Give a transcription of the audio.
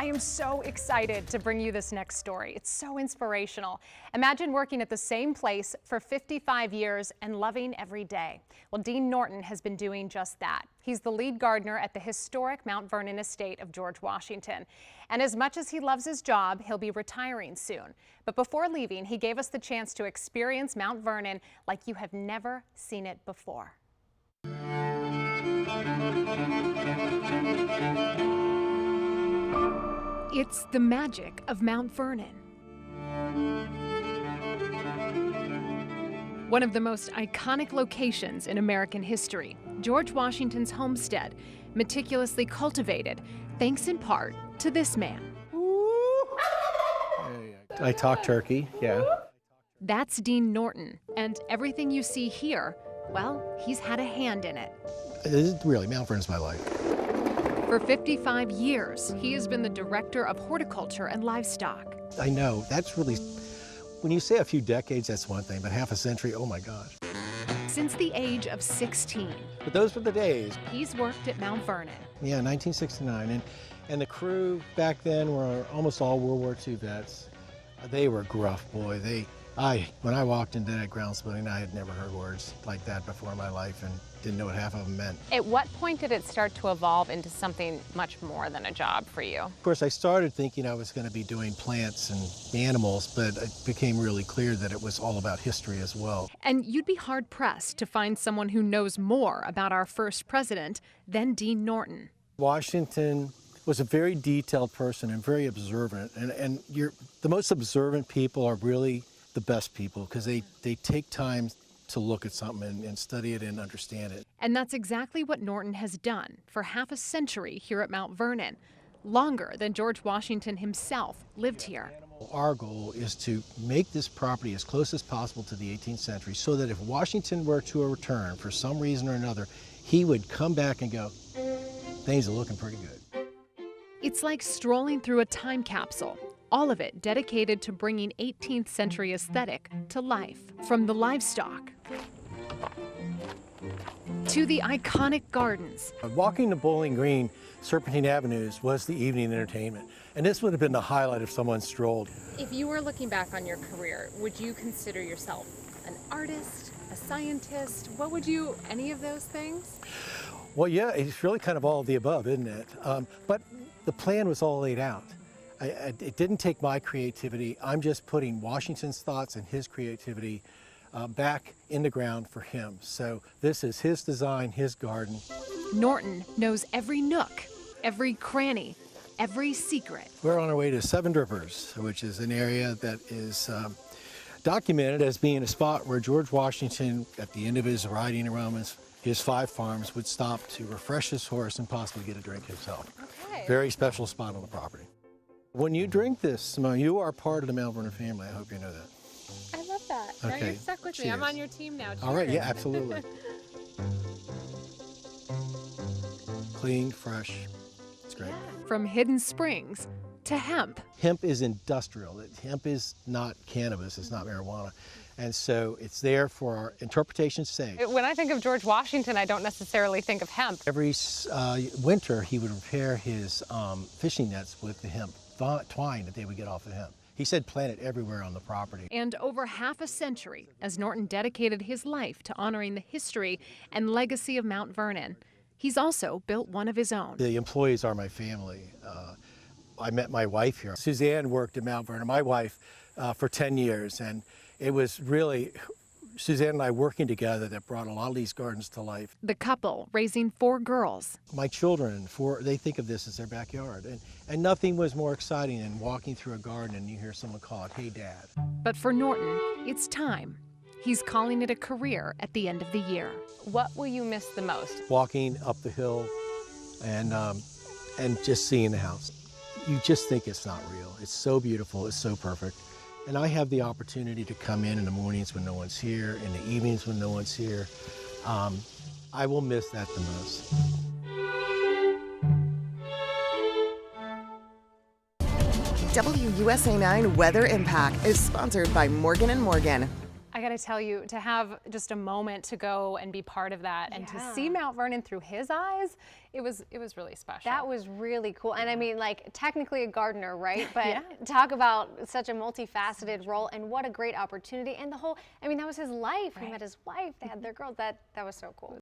I am so excited to bring you this next story. It's so inspirational. Imagine working at the same place for 55 years and loving every day. Well, Dean Norton has been doing just that. He's the lead gardener at the historic Mount Vernon estate of George Washington. And as much as he loves his job, he'll be retiring soon. But before leaving, he gave us the chance to experience Mount Vernon like you have never seen it before. It's the magic of Mount Vernon. One of the most iconic locations in American history, George Washington's homestead, meticulously cultivated, thanks in part to this man. I talk turkey, yeah. That's Dean Norton, and everything you see here, well, he's had a hand in it. Really, Mount Vernon's my life. For 55 years, he has been the director of horticulture and livestock. I know, that's really, when you say a few decades, that's one thing, but half a century, oh my gosh. Since the age of 16, But those were the days. he's worked at Mount Vernon. Yeah, 1969, and the crew back then were almost all World War II vets. They were gruff, boy. When I walked into that grounds building, I had never heard words like that before in my life and didn't know what half of them meant. At what point did it start to evolve into something much more than a job for you? Of course, I started thinking I was going to be doing plants and animals, but it became really clear that it was all about history as well. And you'd be hard-pressed to find someone who knows more about our first president than Dean Norton. Washington was a very detailed person and very observant, and the most observant people are really the best people because they take time to look at something and study it and understand it. And that's exactly what Norton has done for half a century here at Mount Vernon, longer than George Washington himself lived here. Our goal is to make this property as close as possible to the 18th century so that if Washington were to return for some reason or another, he would come back and go, things are looking pretty good. It's like strolling through a time capsule, all of it dedicated to bringing 18th century aesthetic to life. From the livestock to the iconic gardens. Walking the Bowling Green Serpentine Avenues was the evening entertainment, and this would have been the highlight if someone strolled. If you were looking back on your career, would you consider yourself an artist, a scientist? What would you, any of those things? Well, yeah, it's really kind of all of the above, isn't it? But the plan was all laid out. It didn't take my creativity. I'm just putting Washington's thoughts and his creativity back in the ground for him. So this is his design, his garden. Norton knows every nook, every cranny, every secret. We're on our way to Seven Drippers, which is an area that is documented as being a spot where George Washington, at the end of his riding around his 5 farms, would stop to refresh his horse and possibly get a drink himself. Okay. Very special spot on the property. When you drink this, Simone, you are part of the Mount Vernon family. I hope you know that. I love that. Now Okay, you're stuck with me. I'm cheers. on your team now. All right, Cheers. yeah, absolutely. Clean, fresh, it's great. From hidden springs to hemp. Hemp is industrial. Hemp is not cannabis, it's not marijuana. And so it's there for our interpretation's sake. When I think of George Washington, I don't necessarily think of hemp. Every winter, he would repair his fishing nets with the hemp twine that they would get off of hemp. He said plant it everywhere on the property. And over half a century, as Norton dedicated his life to honoring the history and legacy of Mount Vernon, he's also built one of his own. The employees are my family. I met my wife here. Suzanne worked at Mount Vernon, my wife, for 10 years, and it was really Suzanne and I working together that brought a lot of these gardens to life. The couple raising 4 girls. My children, they think of this as their backyard, and nothing was more exciting than walking through a garden and you hear someone call it, "Hey, Dad." But for Norton, it's time. He's calling it a career at the end of the year. What will you miss the most? Walking up the hill and just seeing the house. You just think it's not real. It's so beautiful, it's so perfect. And I have the opportunity to come in the mornings when no one's here, in the evenings when no one's here. I will miss that the most. WUSA 9 Weather Impact is sponsored by Morgan & Morgan. I I got to tell you, to have just a moment to go and be part of that and to see Mount Vernon through his eyes, it was really special. That was really cool. And I mean, like, technically a gardener, right? But talk about such a multifaceted role, and what a great opportunity. And the whole, I mean, that was his life. He met his wife, they had their girl. That was so cool.